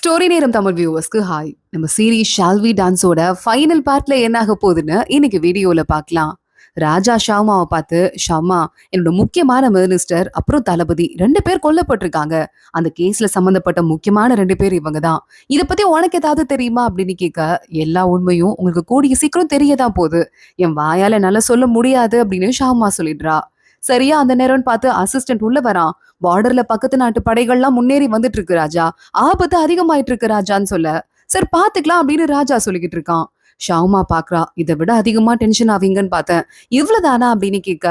Story நேரம் Tamil வியூவர்ஸ்க்கு hi. நம்ம series shall we டான்ஸோட final பார்ட்ல என்ன ஆக போகுதுன்னு இன்னைக்கு வீடியோல பார்க்கலாம். ராஜா ஷாமாவை பார்த்து, ஷாமா, என்னோட முக்கியமான மினிஸ்டர் அப்புறம் தளபதி 2 பேர் கொல்லப்பட்டிருக்காங்க. அந்த கேஸ்ல சம்பந்தப்பட்ட முக்கியமான 2 பேர் இவங்க தான். இதை பத்தி உனக்கு ஏதாவது தெரியுமா அப்படின்னு கேட்க, எல்லா உண்மையும் உங்களுக்கு கூடிய சீக்கிரம் தெரியதான் போகுது. என் வாயால நல்லா சொல்ல முடியாது அப்படின்னு ஷாமா சொல்லிடுறா. சரியா அந்த நேரம்னு பார்த்து அசிஸ்டன்ட் உள்ள வரான். பார்டர்ல பக்கத்து நாட்டு படைகள்லாம் முன்னேறி வந்துட்டு இருக்கு ராஜா, ஆபத்து அதிகமாயிட்டு இருக்கு ராஜான்னு சொல்ல, சரி பாத்துக்கலாம் அப்படின்னு ராஜா சொல்லிக்கிட்டு இருக்கான். ஷாமா பாக்குறா, இதை விட அதிகமா டென்ஷன் ஆவீங்கன்னு பார்த்தேன், இவ்வளவுதானா அப்படின்னு கேட்க,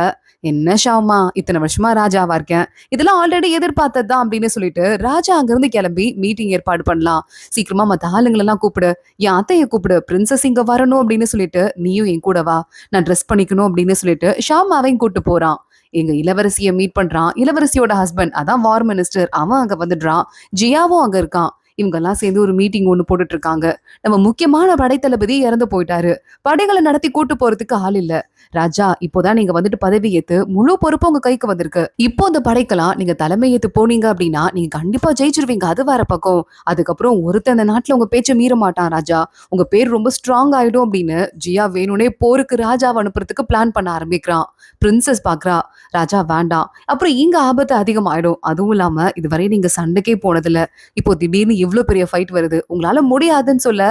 என்ன ஷாமா, இத்தனை வருஷமா ராஜாவா இருக்கேன், இதெல்லாம் ஆல்ரெடி எதிர்பார்த்ததுதான் அப்படின்னு சொல்லிட்டு ராஜா அங்கிருந்து கிளம்பி மீட்டிங் ஏற்பாடு பண்ணலாம். சீக்கிரமா மத்த ஆளுங்களெல்லாம் கூப்பிடு, என் அத்தையை கூப்பிடு, பிரின்சஸ் இங்க வரணும் அப்படின்னு சொல்லிட்டு நீயும் என் கூட வா, நான் ட்ரெஸ் பண்ணிக்கணும் அப்படின்னு சொல்லிட்டு ஷாமாவையும் கூட்டு போறான். எங்க இளவரசிய மீட் பண்றான். இளவரசியோட ஹஸ்பண்ட், அதான் வார் மினிஸ்டர், அவன் அங்க வந்துடுறான். ஜியாவும் அங்க இருக்கான். இவங்க எல்லாம் சேர்ந்து ஒரு மீட்டிங் ஒண்ணு போட்டுட்டு இருக்காங்க. நம்ம முக்கியமான படைத்தளபதி இறந்து போயிட்டாரு. படைகளை நடத்தி கூட்டு போறதுக்கு ஆள் இல்ல. ராஜா, இப்போதான் நீங்க வந்துட்டு பதவி ஏத்து முழு பொறுப்பு உங்க கைக்கு வந்திருக்கு. இப்போ அந்த படைக்கெல்லாம் நீங்க தலைமை ஏத்து போனீங்க அப்படின்னா நீங்க கண்டிப்பா ஜெயிச்சிருவீங்க. அது வேற பக்கம். அதுக்கப்புறம் ஒருத்தர் அந்த நாட்டுல உங்க பேச்ச மீற மாட்டான் ராஜா. உங்க பேர் ரொம்ப ஸ்ட்ராங் ஆயிடும் அப்படின்னு ஜியா வேணும்னே போருக்கு ராஜாவை அனுப்புறதுக்கு பிளான் பண்ண ஆரம்பிக்கிறான். பிரின்சஸ் பாக்குறா, ராஜா வேண்டாம், அப்புறம் இங்க ஆபத்து அதிகமாயிடும். அதுவும் இல்லாம இதுவரை நீங்க சண்டைக்கே போனதில்ல, இப்போ திடீர்னு இவ்வளவு பெரிய ஃபைட் வருது, உங்களால முடியாதுன்னு சொல்ல,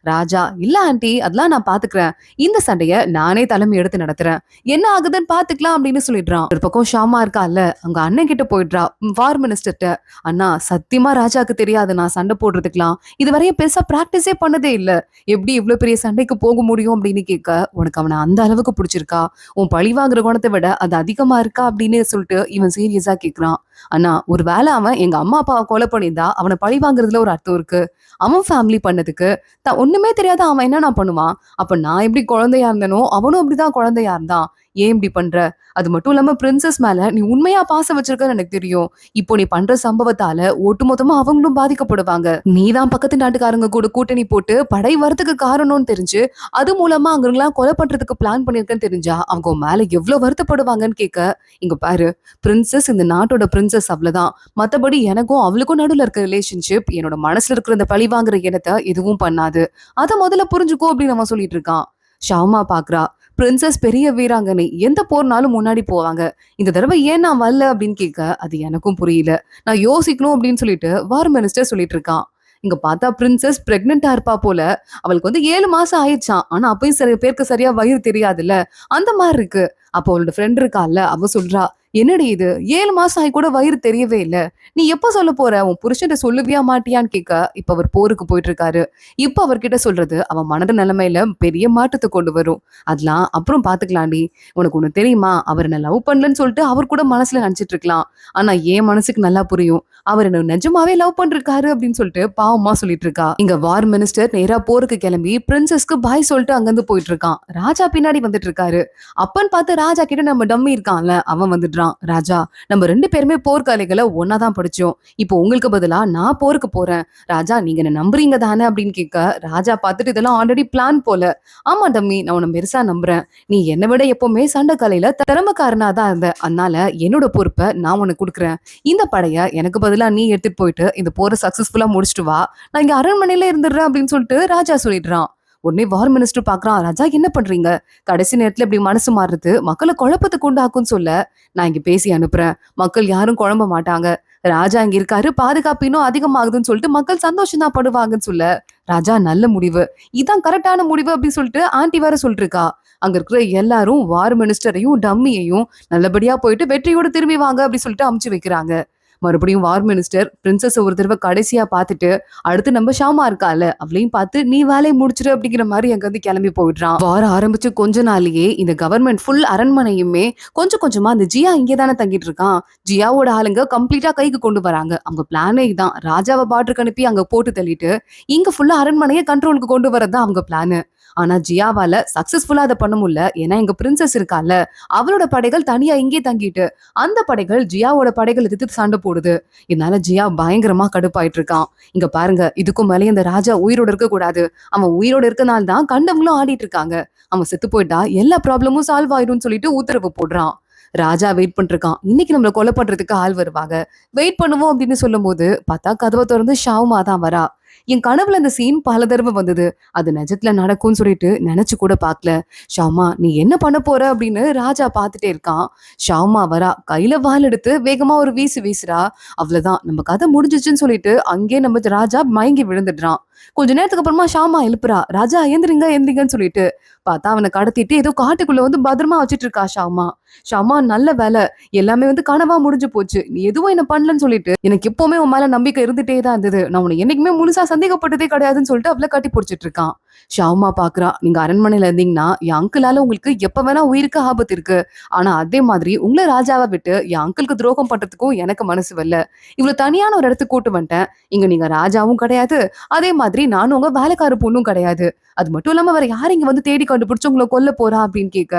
ராஜா இல்ல ஆண்டி, அதெல்லாம் நான் பாத்துக்கிறேன், இந்த சண்டைய நானே தலைமை எடுத்து நடத்துறேன், என்ன ஆகுதுன்னு பாத்துக்கலாம் அப்படின்னு சொல்லிடுறான். ஒரு பக்கம் ஷாமா இருக்கா இல்ல, அவங்க அண்ணன் கிட்ட போயிடுறா, வார் மினிஸ்டர்ட்ட, அண்ணா சத்தியமா ராஜாக்கு தெரியாது நான் சண்டை போடுறதுக்கெல்லாம், இதுவரையும் பெருசா பிராக்டிஸே பண்ணதே இல்ல, எப்படி இவ்வளவு பெரிய சண்டைக்கு போக முடியும் அப்படின்னு கேட்க, உனக்கு அவனை அந்த அளவுக்கு பிடிச்சிருக்கா, உன் பழிவாங்குற குணத்தை விட அது அதிகமா இருக்கா அப்படின்னு சொல்லிட்டு இவன் சீரியஸா கேக்குறான். ஆனா ஒரு வேளை அவன் எங்க அம்மா அப்பாவை கொலை பண்ணியிருந்தா அவனை பழி வாங்குறதுல ஒரு அர்த்தம் இருக்கு. அவன் ஃபேமிலி பண்ணதுக்கு ஒண்ணுமே தெரியாத அவன் என்ன நான் பண்ணுவான்? அப்ப நான் எப்படி குழந்தையா இருந்தனோ அவனும் அப்படிதான் குழந்தையா இருந்தான். ஏன் இப்படி பண்ற? அது மட்டும் இல்லாம பிரின்சஸ் மேல நீ உண்மையா பாசம் வச்சிருக்கன்னு எனக்கு தெரியும். இப்போ நீ பண்ற சம்பவத்தால ஒட்டுமொத்தமா அவங்களும் பாதிக்கப்படுவாங்க. நீதான் பக்கத்து நாட்டுக்காரங்க கூட கூட்டணி போட்டு படை வரத்துக்கு காரணம்னு தெரிஞ்சு அது மூலமா அங்கெல்லாம் கொலை பண்றதுக்கு பிளான் பண்ணிருக்கேன்னு தெரிஞ்சா அவங்க மேல எவ்வளவு வருத்தப்படுவாங்கன்னு கேட்க, இங்க பாரு, பிரின்சஸ் இந்த நாட்டோட பிரின்சஸ், அவ்வளவுதான். மத்தபடி எனக்கும் அவளுக்கும் நடுவுல இருக்க ரிலேஷன்ஷிப் என்னோட மனசுல இருக்கிற இந்த பழி வாங்குற எண்ணத்தை எதுவும் பண்ணாது. அதை முதல்ல புரிஞ்சுக்கோ அப்படின்னு அவன் சொல்லிட்டு இருக்கான். ஷாமா பாக்குறா, பிரின்சஸ் பெரிய வீராங்கனை, எந்த போர்னாலும் முன்னாடி போவாங்க, இந்த தடவை ஏன் நான் வரல அப்படின்னு கேட்க, அது எனக்கும் புரியல, நான் யோசிக்கணும் அப்படின்னு சொல்லிட்டு வார் மினிஸ்டர் சொல்லிட்டு இருக்கான். இங்க பார்த்தா பிரின்சஸ் பிரெக்னெண்டா இருப்பா போல. அவளுக்கு 7 மாசம் ஆயிடுச்சான். ஆனா அப்பயும் சில பேருக்கு சரியா வயிறு தெரியாதுல்ல, அந்த மாதிரி இருக்கு. அப்போ அவளோட ஃப்ரெண்ட் இருக்கால, அவ சொல்றா, என்னடி இது, 7 மாசம் ஆகி கூட வயிறு தெரியவே இல்ல, நீ எப்ப சொல்ல போற, உன் புருஷன் சொல்லுவியா மாட்டியான்னு கேட்க, இப்ப அவர் போருக்கு போயிட்டு இருக்காரு, இப்ப அவர்கிட்ட சொல்றது அவன் மனத நிலைமையில பெரிய மாற்றத்தை கொண்டு வரும், அதெல்லாம் அப்புறம் பாத்துக்கலாம்டி. உனக்கு ஒண்ணு தெரியுமா, அவர் என்ன லவ் பண்ணலன்னு சொல்லிட்டு அவர் கூட மனசுல நினைச்சிட்டு இருக்கலாம், ஆனா என் மனசுக்கு நல்லா புரியும், அவர் என்ன நிஜமாவே லவ் பண்ணிருக்காரு அப்படின்னு சொல்லிட்டு பாவமா சொல்லிட்டு இருக்கா. இங்க வார் மினிஸ்டர் நேரா போருக்கு கிளம்பி பிரின்சஸ்க்கு பாய் சொல்லிட்டு அங்கிருந்து போயிட்டு இருக்கான். ராஜா பின்னாடி வந்துட்டு இருக்காரு. அப்பன்னு பார்த்து ராஜா கிட்ட நம்ம டம்மி இருக்கான்ல, அவன் வந்துடுறான். ராஜா, நம்ம 2 பேருமே போர்க்கலைகளை ஒன்னாதான் படிச்சோம், இப்போ உங்களுக்கு பதிலா நான் போருக்கு போறேன், ராஜா நீங்க என்ன நம்புறீங்க தானே அப்படின்னு கேட்க, ராஜா பார்த்துட்டு இதெல்லாம் ஆல்ரெடி பிளான் போல. ஆமா டம்மி, நான் உன்னை பெருசா நம்புறேன், நீ என்னை விட எப்பவுமே சண்டை கலையில திறமைக்காரனா தான் இருந்த, அதனால என்னோட பொறுப்பை நான் உனக்கு கொடுக்குறேன், இந்த படைய எனக்கு பதிலா நீ எடுத்துட்டு போயிட்டு இந்த போரை சக்சஸ்ஃபுல்லா முடிச்சுட்டு வா, நான் இங்க அரண்மனையில இருந்துடுறேன் அப்படின்னு சொல்லிட்டு ராஜா சொல்லிடுறான். உடனே வார் மினிஸ்டர் பாக்குறான், ராஜா என்ன பண்றீங்க, கடைசி நேரத்துல இப்படி மனசு மாறுறது மக்களை குழப்பத்துக்கு உண்டாக்குன்னு சொல்ல, நான் இங்க பேசி அனுப்புறேன், மக்கள் யாரும் குழம்ப மாட்டாங்க, ராஜா இங்க இருக்காரு, பாதுகாப்பு இன்னும் அதிகமாகுதுன்னு சொல்லிட்டு மக்கள் சந்தோஷம் தான் படுவாங்கன்னு சொல்ல, ராஜா நல்ல முடிவு, இதான் கரெக்டான முடிவு அப்படின்னு சொல்லிட்டு ஆண்டி வேற சொல்லிட்டு இருக்கா. அங்க இருக்கிற எல்லாரும் வார் மினிஸ்டரையும் டம்மியையும் நல்லபடியா போயிட்டு வெற்றியோடு திரும்பி வாங்க அப்படி சொல்லிட்டு அமுச்சு வைக்கிறாங்க. மறுபடியும் வார் மினிஸ்டர் பிரின்சஸ் ஒரு தடவை கடைசியா பார்த்துட்டு, அடுத்து நம்ம ஷாமா இருக்கால அவளையும் பார்த்து நீ வேலையை முடிச்சிரு அப்படிங்கிற மாதிரி அங்க வந்து கிளம்பி போயிடுறான். வாரம் ஆரம்பிச்சு கொஞ்ச நாள்லயே இந்த கவர்மெண்ட் ஃபுல் அரண்மனையுமே கொஞ்சம் கொஞ்சமா அந்த ஜியா இங்கே தானே தங்கிட்டு இருக்கான், ஜியாவோட ஆளுங்க கம்ப்ளீட்டா கைக்கு கொண்டு வராங்க. அவங்க பிளானே இதான், ராஜாவை பாட்டுக்கு அனுப்பி அங்க போட்டு தள்ளிட்டு இங்க ஃபுல்லா அரண்மனையை கண்ட்ரோலுக்கு கொண்டு வரதான் அவங்க பிளானு. ஆனா ஜியாவால சக்சஸ்ஃபுல்லா அதை பண்ண முடியல. ஏன்னா எங்க பிரின்சஸ் இருக்கால, அவளோட படைகள் தனியா இங்கே தங்கிட்டு அந்த படைகள் ஜியாவோட படைகள் எதிர்த்து சண்டை போடுது. இதனால ஜியா பயங்கரமா கடுப்பாயிட்டு இருக்கான். இங்க பாருங்க, இதுக்கும் மேலே இந்த ராஜா உயிரோட இருக்க கூடாது, அவன் உயிரோட இருக்கனால தான் கண்டவங்களும் ஆடிட்டு இருக்காங்க, அவன் செத்து போயிட்டா எல்லா ப்ராப்ளமும் சால்வ் ஆயிடும்னு சொல்லிட்டு உத்தரவு போடுறான். ராஜா வெயிட் பண்ணிருக்கான், இன்னைக்கு நம்மள கொலை பண்றதுக்கு ஆள் வருவாங்க, வெயிட் பண்ணுவோம் அப்படின்னு சொல்லும் போது பார்த்தா கதவை திறந்து ஷாவுமா தான் வரா. என் கனவுல அந்த சீன் பல தடவை வந்தது. அது நிஜத்துல நடக்கும்னு சொல்லிட்டு நினைச்சு கூட பார்க்கல. ஷாமா நீ என்ன பண்ண போற அப்படின்னு ராஜா பார்த்துட்டே இருக்கான். ஷாமா வரா, கையில வாள் எடுத்து வேகமா ஒரு வீசு வீசுறா. அவ்வளவுதான், நம்ம கதை முடிஞ்சிச்சுன்னு சொல்லிட்டு அங்கே நம்ம ராஜா மயங்கி விழுந்துடுறான். கொஞ்ச நேரத்துக்கு அப்புறமா ஷாமா எழுப்புறா, ராஜா எந்திரிங்க எந்திரிங்கன்னு சொல்லிட்டு. பார்த்தா அவனை கடத்திட்டு ஏதோ காட்டுக்குள்ள வந்து பத்திரமா வச்சிட்டு இருக்கா ஷாமா. ஷாமா நல்ல வேலை, எல்லாமே வந்து கனவா முடிஞ்சு போச்சு, நீ எதுவும் என்ன பண்ணலன்னு சொல்லிட்டு எனக்கு எப்பவுமே உன் மேல நம்பிக்கை இருந்துட்டே தான் இருந்தது, நான் உன்னை என்னைக்குமே முழுசா சந்தேகப்பட்டதே கிடையாதுன்னு சொல்லிட்டு அவளை கட்டி பிடிச்சிட்டு இருக்கான். ஷாமா பாக்குறா, நீங்க அரண்மனையில இருந்தீங்கன்னா என் அங்கிளால உங்களுக்கு எப்ப வேணா உயிருக்கு ஆபத்து இருக்கு. ஆனா அதே மாதிரி உங்களை ராஜாவை விட்டு என் அங்கிளுக்கு துரோகம் பண்றதுக்கும் எனக்கு மனசு வரல. இவ்வளவு தனியான ஒரு இடத்துக்கு கூட்டு வந்துட்டேன். இங்க நீங்க ராஜாவும் கிடையாது, அதே மாதிரி நானும் உங்க வேலைக்கார பொண்ணும் கிடையாது. அது மட்டும் இல்லாம வேற யார் இங்க வந்து தேடி கண்டுபிடிச்சு உங்களை கொல்ல போறா அப்படின்னு கேட்க,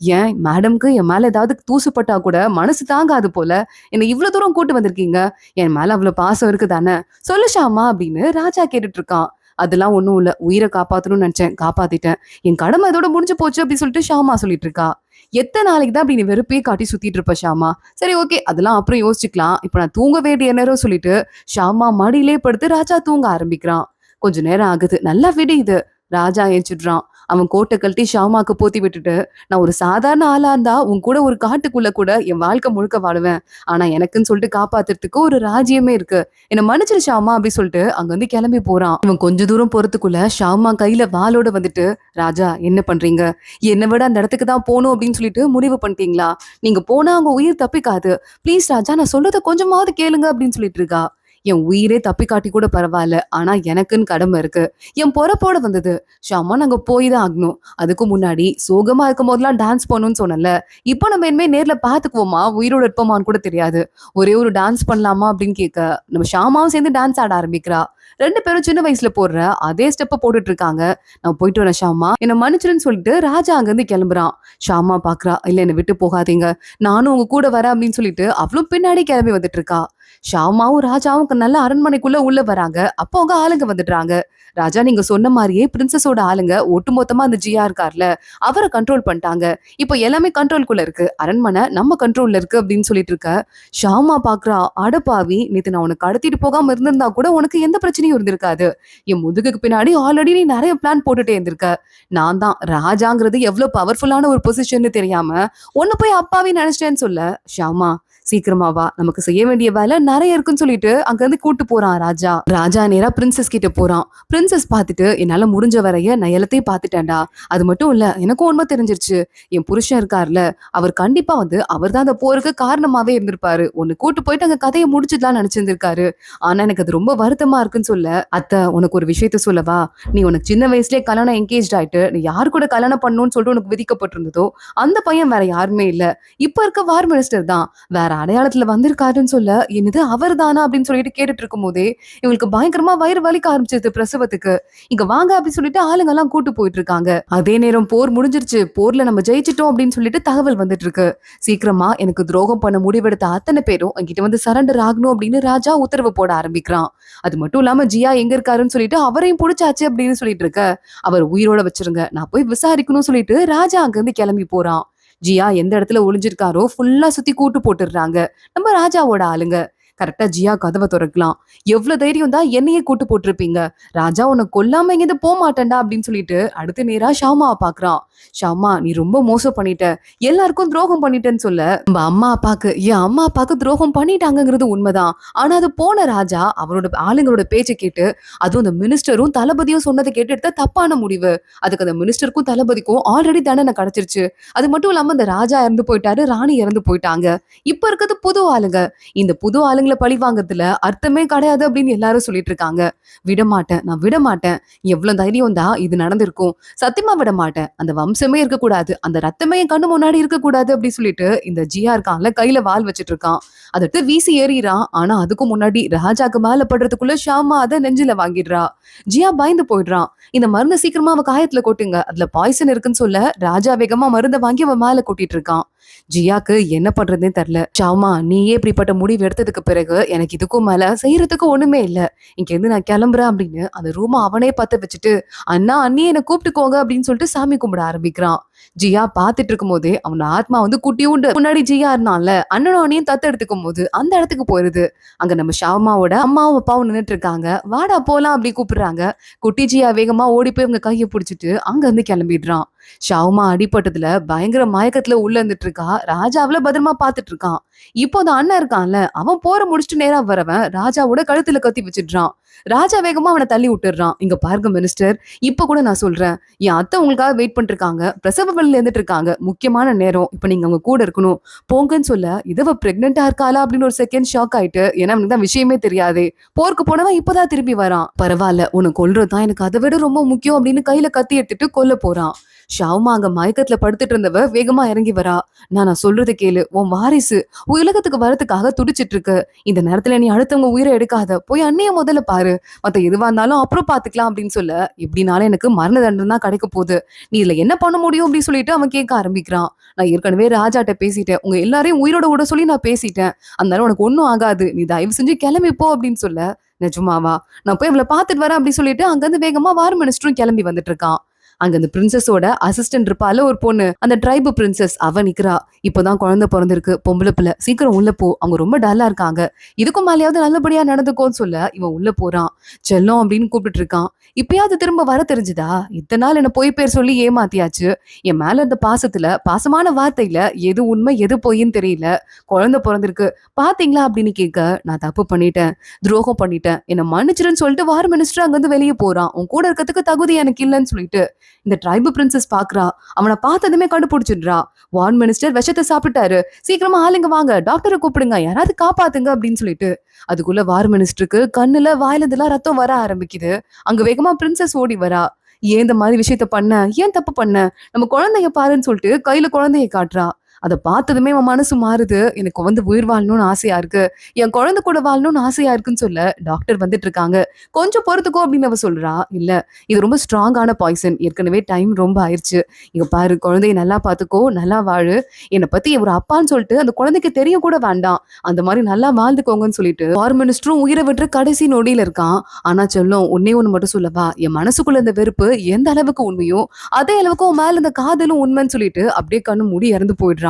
ஏன் மேடம்க்கு என் மேல ஏதாவது தூசுப்பட்டா கூட மனசு தாங்காது போல, என்னை இவ்வளவு தூரம் கூட்டு வந்திருக்கீங்க, என் மேல அவ்வளவு பாசம் இருக்குதானே, சொல்லு ஷாமா அப்படின்னு ராஜா கேட்டுட்டு இருக்கான். அதெல்லாம் ஒண்ணும் இல்ல, உயிரை காப்பாத்தணும்னு நினைச்சேன், காப்பாத்திட்டேன், என் கடமை இதோட முடிஞ்சு போச்சு அப்படின்னு சொல்லிட்டு ஷாமா சொல்லிட்டு இருக்கா. எத்தனை நாளைக்கு தான் அப்படி நீ வெறுப்பே காட்டி சுத்திட்டு இருப்ப ஷாமா, சரி ஓகே அதெல்லாம் அப்புறம் யோசிச்சுக்கலாம், இப்ப நான் தூங்க வேண்டிய நேரம் சொல்லிட்டு ஷாமா மடியிலே படுத்து ராஜா தூங்க ஆரம்பிக்கிறான். கொஞ்ச நேரம் ஆகுது, நல்லா விடியுது. ராஜா ஏஞ்சிடுறான். அவன் கோட்டை கழட்டி ஷாமாக்கு போத்தி விட்டுட்டு, நான் ஒரு சாதாரண ஆளா இருந்தா உன் கூட ஒரு காட்டுக்குள்ள கூட என் வாழ்க்கை முழுக்க வாழுவேன், ஆனா எனக்குன்னு சொல்லிட்டு காப்பாத்துறதுக்கு ஒரு ராஜ்யமே இருக்கு, என்ன மன்னிச்சிரு ஷாமா அப்படி சொல்லிட்டு அங்க வந்து கிளம்பி போறான். இவன் கொஞ்ச தூரம் போறதுக்குள்ள ஷாமா கையில வாளோட வந்துட்டு, ராஜா என்ன பண்றீங்க, என்னை விட அந்த இடத்துக்கு தான் போகணும் அப்படின்னு சொல்லிட்டு முடிவு பண்ணிட்டீங்களா, நீங்க போனா அவங்க உயிர் தப்பிக்காது, ப்ளீஸ் ராஜா நான் சொல்றத கொஞ்சமாவது கேளுங்க அப்படின்னு சொல்லிட்டு இருக்கா. என் உயிரே தப்பி காட்டி கூட பரவாயில்ல, ஆனா எனக்குன்னு கடமை இருக்கு, என் பொறப்போட வந்தது ஷாமா, நாங்க போய் தான் ஆகணும், அதுக்கு முன்னாடி சோகமா இருக்கும் போதெல்லாம் டான்ஸ் பண்ணணும்னு சொன்னல, இப்போ நம்ம இனிமே நேர்ல பாத்துக்குவோமா, உயிரோட இருப்போமான்னு கூட தெரியாது, ஒரே ஒரு டான்ஸ் பண்ணலாமா அப்படின்னு கேட்க, நம்ம ஷாமாவும் சேர்ந்து டான்ஸ் ஆட ஆரம்பிக்கிறா. ரெண்டு பேரும் சின்ன வயசுல போடுற அதே ஸ்டெப்ப போட்டுட்டு இருக்காங்க. நான் போயிட்டு வரேன் ஷாமா, என்ன மன்னிச்சிருன்னு சொல்லிட்டு ராஜா அங்க இருந்து கிளம்புறான். ஷாமா பாக்குறா, இல்ல என்ன விட்டு போகாதீங்க, நானும் உங்க கூட வரேன் அப்படின்னு சொல்லிட்டு அவளும் பின்னாடி கிளம்பி வந்துட்டு இருக்கா. ஷாமாவும் ராஜாவும் நல்ல அரண்மனைக்குள்ள உள்ள வராங்க. அப்போ அவங்க ஆளுங்க வந்துடுறாங்க. ராஜா நீங்க சொன்ன மாதிரியே பிரின்சஸோட ஆளுங்க ஒட்டுமொத்தமா அந்த ஜியா இருக்கார்ல, அவரை கண்ட்ரோல் பண்ணிட்டாங்க. இப்போ எல்லாமே கண்ட்ரோல்குள்ள இருக்கு, அரண்மனை நம்ம கண்ட்ரோல்ல இருக்கு அப்படின்னு சொல்லிட்டு இருக்க. ஷாமா பாக்குறா, அடப்பாவி, நேத்து நான் உனக்கு கடத்திட்டு போகாம இருந்திருந்தா கூட உனக்கு எந்த பிரச்சனையும் இருந்திருக்காது, என் முதுகுக்கு பின்னாடி ஆல்ரெடி நீ நிறைய பிளான் போட்டுட்டே இருந்திருக்க, நான் தான் ராஜாங்கிறது எவ்வளவு பவர்ஃபுல்லான ஒரு பொசிஷன் தெரியாம உன்னை போய் அப்பாவி நினைச்சிட்டேன்னு சொல்ல. ஷாமா சீக்கிரமா வா, நமக்கு செய்ய வேண்டிய வேலை நிறைய இருக்குன்னு சொல்லிட்டு அங்க இருந்து கூட்டு போறான் ராஜா. ராஜா நேரா பிரின்சஸ் கிட்ட போறான். பிரின்சஸ் பார்த்துட்டு, என்னால முடிஞ்ச வரைய நான் எல்லாத்தையும் பார்த்துட்டேன்டா, அது மட்டும் இல்ல எனக்கும் உண்மை தெரிஞ்சிருச்சு, என் புருஷன் இருக்காருல, அவர் கண்டிப்பா வந்து அவர் தான் அந்த போருக்கு காரணமாவே இருந்திருப்பாரு, ஒன்னு கூட்டு போயிட்டு அங்க கதையை முடிச்சுதான் நினைச்சிருந்திருக்காரு, ஆனா எனக்கு அது ரொம்ப வருத்தமா இருக்குன்னு சொல்ல. அத்தை உனக்கு ஒரு விஷயத்த சொல்லவா, நீ உனக்கு சின்ன வயசுலயே கல்யாணம் என்கேஜ் ஆயிட்டு நீ யாரு கூட கல்யாணம் பண்ணணும்னு சொல்லிட்டு உனக்கு விதிக்கப்பட்டிருந்ததோ அந்த பையன் வேற யாருமே இல்ல, இப்ப இருக்க வார் மினிஸ்டர் தான், வேற அடையாளத்துல வந்திருக்காருன்னு சொல்ல. என்னது அவர் தானா அப்படின்னு சொல்லிட்டு கேட்டுட்டு இருக்கும் போதே இவங்களுக்கு பயங்கரமா வயிறு வலிக்க ஆரம்பிச்சது பிரசவத்துக்கு. இங்க வாங்க அப்படின்னு சொல்லிட்டு ஆளுங்க எல்லாம் கூட்டு போயிட்டு இருக்காங்க. அதே நேரம் போர் முடிஞ்சிருச்சு, போர்ல நம்ம ஜெயிச்சிட்டோம் அப்படின்னு சொல்லிட்டு தகவல் வந்துட்டு இருக்கு. சீக்கிரமா எனக்கு துரோகம் பண்ண முடிவெடுத்த அத்தனை பேரும் என்கிட்ட வந்து சரண்டர் ஆகணும் அப்படின்னு ராஜா உத்தரவு போட ஆரம்பிக்கிறான். அது மட்டும் இல்லாம ஜியா எங்க இருக்காருன்னு சொல்லிட்டு அவரையும் பிடிச்சாச்சு அப்படின்னு சொல்லிட்டு இருக்க. அவர் உயிரோட வச்சிருங்க, நான் போய் விசாரிக்கணும்னு சொல்லிட்டு ராஜா அங்க இருந்து கிளம்பி போறான். ஜியா எந்த இடத்துல ஒளிஞ்சிருக்காரோ ஃபுல்லா சுத்தி கூட்டு போட்டுடுறாங்க நம்ம ராஜாவோட ஆளுங்க. கரெக்டா ஜியா கதவை திறக்கலாம். எவ்வளவு தைரியம் தான் என்னையே கூட்டு போட்டிருப்பீங்க, ராஜா உன்னை கொல்லாம இங்க போக மாட்டேன்டா அப்படின்னு சொல்லிட்டு அடுத்து நேரா ஷாமாவை பாக்குறான். ஷாமா நீ ரொம்ப மோசம் பண்ணிட்ட, எல்லாருக்கும் துரோகம் பண்ணிட்டேன்னு சொல்ல. நம்ம அம்மா அப்பாக்கு என் அம்மா அப்பாக்கு துரோகம் பண்ணிட்டாங்கிறது உண்மைதான், ஆனா அது போன ராஜா அவரோட ஆளுங்களோட பேச்சை கேட்டு, அதுவும் அந்த மினிஸ்டரும் தளபதியும் சொன்னதை கேட்டு எடுத்த தப்பான முடிவு, அதுக்கு அந்த மினிஸ்டருக்கும் தளபதிக்கும் ஆல்ரெடி தண்டனை கிடைச்சிருச்சு, அது மட்டும் இல்லாம அந்த ராஜா இறந்து போயிட்டாரு, ராணி இறந்து போயிட்டாங்க, இப்ப இருக்கிறது புது ஆளுங்க, இந்த புது ஆளுங்களை பழி வாங்கறதுல அர்த்தமே கிடையாது அப்படின்னு எல்லாரும் சொல்லிட்டு இருக்காங்க. விட மாட்டேன், நான் விட மாட்டேன், எவ்வளவு தைரியம் தான் இது நடந்திருக்கும், சத்தியமா விட மாட்டேன், அந்த வம்சமே இருக்கக்கூடாது, அந்த ரத்தமே என் கண்ணு முன்னாடி இருக்கக்கூடாது அப்படி சொல்லிட்டு இந்த ஜியா இருக்கான்ல கையில வாள் வச்சிட்டு இருக்கான். அதட்டு வீசி ஏறிறான். ஆனா அதுக்கும் முன்னாடி ராஜாக்கு மேல படுறதுக்குள்ள ஷாமா அதை நெஞ்சில வாங்கிடுறா. ஜியா பயந்து போயிடுறான். இந்த மருந்து சீக்கிரமா அவ காயத்துல கொட்டுங்க, அதுல பாய்சன் இருக்குன்னு சொல்ல ராஜா வேகமா மருந்தை வாங்கி அவன் மேல கொட்டிட்டு இருக்கான். ஜியாக்கு என்ன பண்றதுன்னே தெரியல. ஷாமா, நீயே இப்படிப்பட்ட முடிவு எடுத்ததுக்கு பிறகு எனக்கு இதுக்கும் மேல செய்யறதுக்கு ஒண்ணுமே இல்ல. இங்க இருந்து நான் கிளம்புறேன் அப்படின்னு அந்த ரூம அவனே பத்த வச்சுட்டு, அண்ணா அண்ணி என்ன கூப்பிட்டுக்கோங்க அப்படின்னு சொல்லிட்டு சாமி கும்பிட ஆரம்பிக்கிறான். ஜியா பாத்துட்டு இருக்கும் போதே அவன் ஆத்மா வந்து குட்டியூண்டு முன்னாடி ஜியா இருந்தான்ல, அண்ணனும் அண்ணியும் தத்து எடுத்துக்கும் போது அந்த இடத்துக்கு போயிருது. அங்க நம்ம ஷாமாவோட அம்மாவும் அப்பாவும் நின்னுட்டு இருக்காங்க. வாடா போலாம் அப்படி கூப்பிடுறாங்க. குட்டி ஜியா வேகமா ஓடி போய் அவங்க கையை பிடிச்சிட்டு அங்க இருந்து கிளம்பிடுறான். ஷாமா அடிபட்டதுல பயங்கர மயக்கத்துல உள்ள இருந்துட்டு இருக்கா. ராஜா அவள பத்திரமா பாத்துட்டு இருக்கான். இப்போ அந்த அண்ணன் இருக்கான்ல, அவன் போற முடிச்சுட்டு நேரா வரவன் ராஜாவோட கழுத்துல கத்தி வச்சிடுறான். ராஜா வேகமா அவனை தள்ளி விட்டுறான். இங்க பாருங்க மினிஸ்டர், இப்ப கூட நான் சொல்றேன், என் அத்தை உங்களுக்காக வெயிட் பண்ணிட்டு இருக்காங்க. பிரசவ வழியில இருந்துட்டு இருக்காங்க. முக்கியமான நேரம். இப்ப நீங்க அவங்க கூட இருக்கணும். போங்கன்னு சொல்ல, இதவ பிரெக்னெண்டா இருக்காளா அப்படின்னு ஒரு செகண்ட் ஷாக் ஆயிட்டு, ஏன்னா அவனுக்கு தான் விஷயமே தெரியாதே. போருக்கு போனவன் இப்பதான் திரும்பி வரான். பரவாயில்ல, உனக்கு கொல்றதுதான் எனக்கு அதை விட ரொம்ப முக்கியம் அப்படின்னு கையில கத்தி எடுத்துட்டு கொல்ல போறான். ஷாமா அங்க மயக்கத்துல படுத்துட்டு இருந்தவ வேகமா இறங்கி வரா. நான் சொல்றதை கேளு, உன் வாரிசு உலகத்துக்கு வரதுக்காக துடிச்சிட்டு இருக்கு. இந்த நேரத்துல நீ அடுத்தவங்க உயிரை எடுக்காத, போய் அண்ணிய முதல்ல பாரு, மத்த எதுவா இருந்தாலும் அப்புறம் பாத்துக்கலாம் அப்படின்னு சொல்ல, எப்படினாலும் எனக்கு மரண தண்டனை தான் கிடைக்க போகுது, நீ இதுல என்ன பண்ண முடியும் அப்படின்னு சொல்லிட்டு அவன் கேட்க ஆரம்பிக்கிறான். நான் ஏற்கனவே ராஜாட்ட பேசிட்டேன், உங்க எல்லாரையும் உயிரோட விட சொல்லி நான் பேசிட்டேன், அதனால உனக்கு ஒன்னும் ஆகாது, நீ தயவு செஞ்சு கிளம்பி போ அப்படின்னு சொல்ல, நிஜமாவா, நான் போய் இவளை பாத்துட்டு வரேன் அப்படின்னு சொல்லிட்டு அங்கிருந்து வேகமா வார் மினிஸ்டரும் கிளம்பி வந்துட்டு இருக்கான். அங்க அந்த பிரின்சஸோட அசிஸ்டன்ட் இருப்பால ஒரு பொண்ணு, அந்த ட்ரைபு பிரின்சஸ், அவ நிக்கிறா. இப்பதான் குழந்தை பிறந்திருக்கு, பொம்பளை பிள்ளை, சீக்கிரம் உள்ள போ, அவங்க ரொம்ப டல்லா இருக்காங்க, இதுக்கும் மேலேயாவது நல்லபடியா நடந்துக்கோன்னு சொல்ல இவன் உள்ள போறான். செல்லம் அப்படின்னு கூப்பிட்டு இருக்கான். இப்பயாவது திரும்ப வர தெரிஞ்சுதா? இத்தனை நாள் என்ன பொய் பேர் சொல்லி ஏமாத்தியாச்சு. என் மேல இருந்த பாசத்துல, பாசமான வார்த்தையில எது உண்மை எது பொய்ன்னு தெரியல. குழந்தை பிறந்திருக்கு பாத்தீங்களா அப்படின்னு கேட்க, நான் தப்பு பண்ணிட்டேன், துரோகம் பண்ணிட்டேன், என்ன மன்னிச்சிருன்னு சொல்லிட்டு வார் மினிஸ்டர் அங்கிருந்து வெளியே போறான். உன் கூட இருக்கிறதுக்கு தகுதி எனக்கு இல்லைன்னு சொல்லிட்டு. இந்த ட்ரைபு பிரின்சஸ் பாக்குறா. அவனை பார்த்ததுமே கண்டுபிடிச்சிடுறா. வான் மினிஸ்டர் விஷத்தை சாப்பிட்டாரு, சீக்கிரமா ஆளுங்க வாங்க, டாக்டரை கூப்பிடுங்க, யாராவது காப்பாத்துங்க அப்படின்னு சொல்லிட்டு. அதுக்குள்ள வார் மினிஸ்டருக்கு கண்ணுல வாயில இதெல்லாம் ரத்தம் வர ஆரம்பிக்குது. அங்க வேகமா பிரின்சஸ் ஓடி வரா. ஏன் இந்த மாதிரி விஷயத்த பண்ண, ஏன் தப்பு பண்ண, நம்ம குழந்தைய பாருன்னு சொல்லிட்டு கையில குழந்தைய காட்டுறா. அதை பார்த்ததுமே அவன் மனசு மாறுது. எனக்கு வந்து உயிர் வாழணும்னு ஆசையா இருக்கு, என் குழந்தை கூட வாழணும்னு ஆசையா இருக்குன்னு சொல்ல டாக்டர் வந்துட்டு இருக்காங்க. கொஞ்சம் பொறுத்துக்கோ அப்படின்னு அவ சொல்றா. இல்ல, இது ரொம்ப ஸ்ட்ராங்கான பாய்சன், ஏற்கனவே டைம் ரொம்ப ஆயிடுச்சு, இங்க பாரு, குழந்தைய நல்லா பாத்துக்கோ, நல்லா வாழு, என்னை பத்தி ஒரு அப்பான்னு சொல்லிட்டு அந்த குழந்தைக்கு தெரிய கூட வேண்டாம், அந்த மாதிரி நல்லா வாழ்ந்துக்கோங்கன்னு சொல்லிட்டு வார் மினிஸ்டரும் உயிரை விட்டு கடைசி நொடியில இருக்கான். ஆனா சொல்லும், ஒன்னே ஒண்ணு மட்டும் சொல்லவா, என் மனசுக்குள்ள இந்த வெறுப்பு எந்த அளவுக்கு உண்மையோ அதே அளவுக்கு உன் மேல இந்த காதலும் உண்மைன்னு சொல்லிட்டு அப்படியே கண்ணு மூடி இறந்து போயிடுறான்.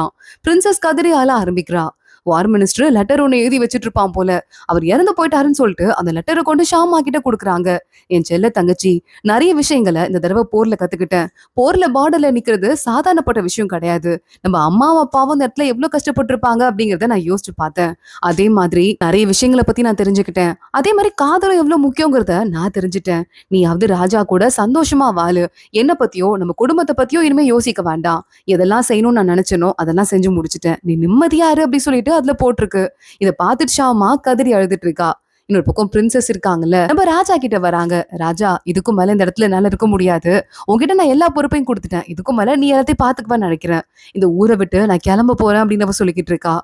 பிரின்சஸ் கதறி ஆள ஆரம்பிக்கிறா. வார் மினிஸ்டர் லெட்டர் ஒன்னு எழுதி வச்சிட்டு இருப்பான் போல. அவர் இறந்து போயிட்டாருன்னு சொல்லிட்டு அந்த லெட்டரை கொண்டு ஷாமா கிட்ட கொடுக்குறாங்க. என் செல்ல தங்கச்சி, நிறைய விஷயங்களை இந்த தடவை போர்ல கத்துக்கிட்டேன். போர்ல பார்டர்ல நிக்கிறது சாதாரணப்பட்ட விஷயம் கிடையாது. நம்ம அம்மாவும் அப்பாவும் இந்த இடத்துல எவ்வளவு கஷ்டப்பட்டு இருப்பாங்க அப்படிங்கறத நான் யோசிச்சு பார்த்தேன். அதே மாதிரி நிறைய விஷயங்களை பத்தி நான் தெரிஞ்சுக்கிட்டேன். அதே மாதிரி காதலும் எவ்வளவு முக்கியங்கிறத நான் தெரிஞ்சுட்டேன். நீயாவது ராஜா கூட சந்தோஷமா வாழு. என்ன பத்தியோ நம்ம குடும்பத்தை பத்தியோ இனிமே யோசிக்க வேண்டாம். எதெல்லாம் செய்யணும்னு நான் நினைச்சனோ அதெல்லாம் செஞ்சு முடிச்சிட்டேன். நீ நிம்மதியாரு அப்படி சொல்லிட்டு அதுல போட்டிருக்கு. இத பாத்துட்டு ஷாமா கதறி அழுதுட்டு இருக்கா. இன்னொரு பக்கம் பிரின்சஸ் இருக்காங்கல்ல, நம்ம ராஜா கிட்ட வராங்க. ராஜா, இதுக்கும் மேல இந்த இடத்துல என்னால இருக்க முடியாது, உங்ககிட்ட நான் எல்லா பொறுப்பையும் கொடுத்துட்டேன், இதுக்கும் மேல நீ எல்லாத்தையும் பாத்துக்குவேன்னு நினைக்கிறேன், இந்த ஊரை விட்டு நான் கிளம்ப போறேன் அப்படின்னு அவ சொல்லிக்கிட்டு இருக்கா.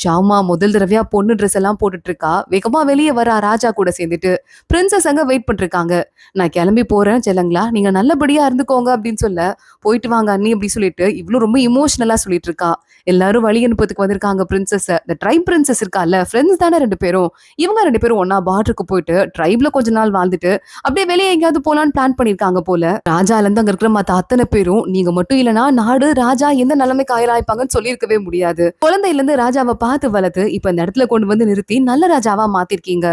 ஷாமா முதல் தடவையா பொண்ணு ட்ரெஸ் எல்லாம் போட்டுட்டு இருக்கா. வேகமா வெளியே வரா ராஜா கூட சேர்ந்துட்டு. பிரின்சஸ் அங்க வெயிட் பண்ணிருக்காங்க. நான் கிளம்பி போறேன் செல்லங்களா, நீங்க நல்லபடியா இருந்துக்கோங்க அப்படின்னு சொல்ல, போயிட்டு வாங்க அண்ணி அப்படி சொல்லிட்டு இவ்வளவு ரொம்ப இமோஷனலா சொல்லிட்டு இருக்கா. எல்லாரும் வழி அனுப்பதுக்கு வந்திருக்காங்க பிரின்சஸ். இந்த ட்ரைப் பிரின்சஸ் இருக்கால, ஃப்ரெண்ட்ஸ் தானே ரெண்டு பேரும், இவங்க ரெண்டு பேரும் ஒன்னா பார்டருக்கு போயிட்டு ட்ரைப்ல கொஞ்ச நாள் வாழ்ந்துட்டு அப்படியே வெளியே எங்கேயாவது போலான்னு பிளான் பண்ணிருக்காங்க போல. ராஜால இருந்து அங்க இருக்கிற மத்த அத்தனை பேரும், நீங்க மட்டும் இல்லனா நாடு ராஜா எந்த நிலைமைக்கு ஆயிராய்ப்பாங்கன்னு சொல்லியிருக்கவே முடியாது. குழந்தையில இருந்து ராஜாவை பார்த்து வளர்த்து இப்ப இந்த இடத்துல கொண்டு வந்து நிறுத்தி நல்ல ராஜாவா மாத்திருக்கீங்க.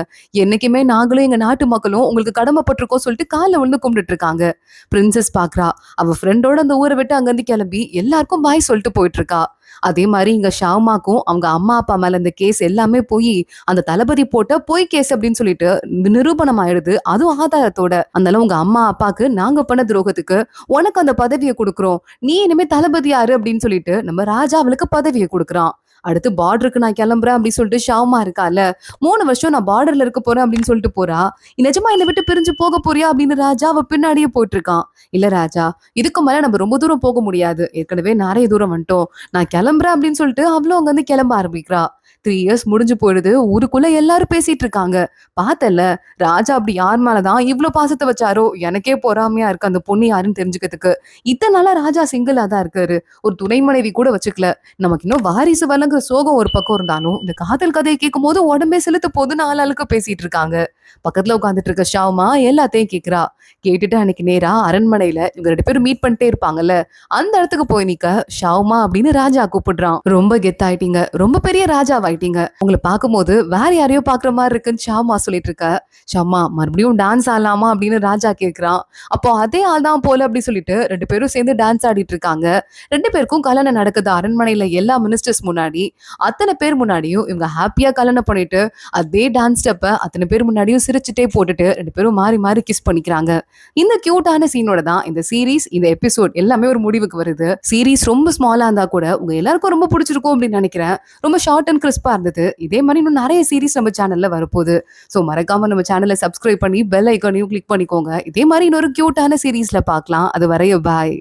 என்னைக்குமே நாங்களும் எங்க நாட்டு மக்களும் உங்களுக்கு கடமைப்பட்டிருக்கோம் சொல்லிட்டு காலில் விழுந்து கும்பிட்டு இருக்காங்க. பிரின்சஸ் பாக்குறா. அவ ஃப்ரெண்டோட அந்த ஊரை விட்டு அங்கிருந்து கிளம்பி எல்லாருக்கும் பாய் சொல்லிட்டு போயிட்டு இருக்கா. அதே மாதிரி இங்க ஷாமாக்கும் அவங்க அம்மா அப்பா மேல இந்த கேஸ் எல்லாமே போய் அந்த தளபதி போட்ட பொய் கேஸ் அப்படின்னு சொல்லிட்டு நிரூபணம் ஆயிடுது. அதுவும் ஆதாரத்தோட. அதனால உங்க அம்மா அப்பாக்கு நாங்க பண்ண துரோகத்துக்கு உனக்கு அந்த பதவியை கொடுக்குறோம், நீ இனிமே தளபதி யாரு அப்படின்னு சொல்லிட்டு நம்ம ராஜா அவளுக்கு பதவியை கொடுக்குறான். அடுத்து பார்டருக்கு நான் கிளம்புறேன் அப்படின்னு சொல்லிட்டு ஷாமா இருக்கால, 3 வருஷம் நான் பார்டர்ல இருக்க போறேன் அப்படின்னு சொல்லிட்டு போறா. நிஜமா என்னை விட்டு பிரிஞ்சு போக போறியா அப்படின்னு ராஜா அவ பின்னாடியே போயிட்டு இருக்கான். இல்ல ராஜா, இதுக்கு மேல நம்ம ரொம்ப தூரம் போக முடியாது, ஏற்கனவே நிறைய தூரம் வந்துட்டோம், நான் கிளம்புறேன் அப்படின்னு சொல்லிட்டு அவளும் அங்க வந்து கிளம்ப ஆரம்பிக்கிறா. 3 இயர்ஸ் முடிஞ்சு போயிடுது. ஊருக்குள்ள எல்லாரும் பேசிட்டு இருக்காங்க. பார்த்தேல்ல, ராஜா அப்படி யார் மேல தான் இவ்ளோ பாசத்த வச்சாரோ, எனக்கே பொறாமையா இருக்கு அந்த பொண்ணு யாருன்னு தெரிஞ்சுக்கிறதுக்கு. இத்தன நாளா ராஜா சிங்கிளா தான் இருக்காரு. ஒரு துணை மனைவி கூட வச்சுக்கல. நமக்கு இன்னும் வாரிசு வரலங்கிற சோகம் ஒரு பக்கம் இருந்தாலும், இந்த காதல் கதைய கேட்கும்போது உடம்பே சிலுத்து போகுதுன்னு ஆளாளுக்கு பேசிட்டு இருக்காங்க. பக்கத்துல உட்கார்ந்துட்டு இருக்க ஷாவுமா எல்லாத்தையும் கேட்கிறா. கேட்டுட்டு அன்னைக்கு நேரா அரண்மனையில இவங்க 2 பேரும் மீட் பண்ணிட்டே இருப்பாங்கல்ல, அந்த இடத்துக்கு போய் நிக்க, ஷாவுமா அப்படின்னு ராஜா கூப்பிடுறான். ரொம்ப கெத்தாயிட்டீங்க. ரொம்ப பெரிய ராஜாவாயிட்டீங்க. உங்கள பார்க்கும்போது வேற யாரையோ பார்க்குற மாரி இருக்குன்னு ஷாவுமா சொல்லிட்டு இருக்க. ஷம்மா மறுபடியும் டான்ஸ் ஆடலாமா அப்படின்னு ராஜா கேட்கிறான். அப்போ அதே ஆள் தான் போல அப்படி சொல்லிட்டு 2 பேரும் சேர்ந்து டான்ஸ் ஆடிட்டு இருக்காங்க. 2 பேருக்கும் கல்யாணம் நடக்குது அரண்மனையில எல்லா மினிஸ்டர்ஸ் முன்னாடி. அத்தனை பேர் முன்னாடியும் இவங்க ஹாப்பியா கல்யாணம் பண்ணிட்டு அதே டான்ஸ் ஸ்டெப்ப அத்தனை பேர் முன்னாடியும் சிரிச்சுட்டே போட்டுட்டு 2 பேரும் மாறி மாறி கிஸ் பண்ணிக்கிறாங்க. இந்த கியூட்டான சீனோட தான் இந்த சீரிஸ், இந்த எபிசோட் எல்லாமே ஒரு முடிவுக்கு வருது. சீரிஸ் ரொம்ப ஸ்மாலா இருந்தா கூட உங்க எல்லாருக்கும் ரொம்ப பிடிச்சிருக்கும் அப்படின்னு நினைக்கிறேன். ரொம்ப ஷார்ட் அண்ட் கிறிஸ்பா இருந்தது. இதே மாதிரி இன்னும் நிறைய சீரிஸ் நம்ம சேனல்ல வரப்போகுது. ஸோ மறக்காம நம்ம சேனலை சப்ஸ்கிரைப் பண்ணி பெல் ஐக்கானையும் கிளிக் பண்ணிக்கோங்க. இதே மாதிரி இன்னொரு கியூட்டான சீரிஸ்ல பார்க்கலாம். அது வரைய பாய்.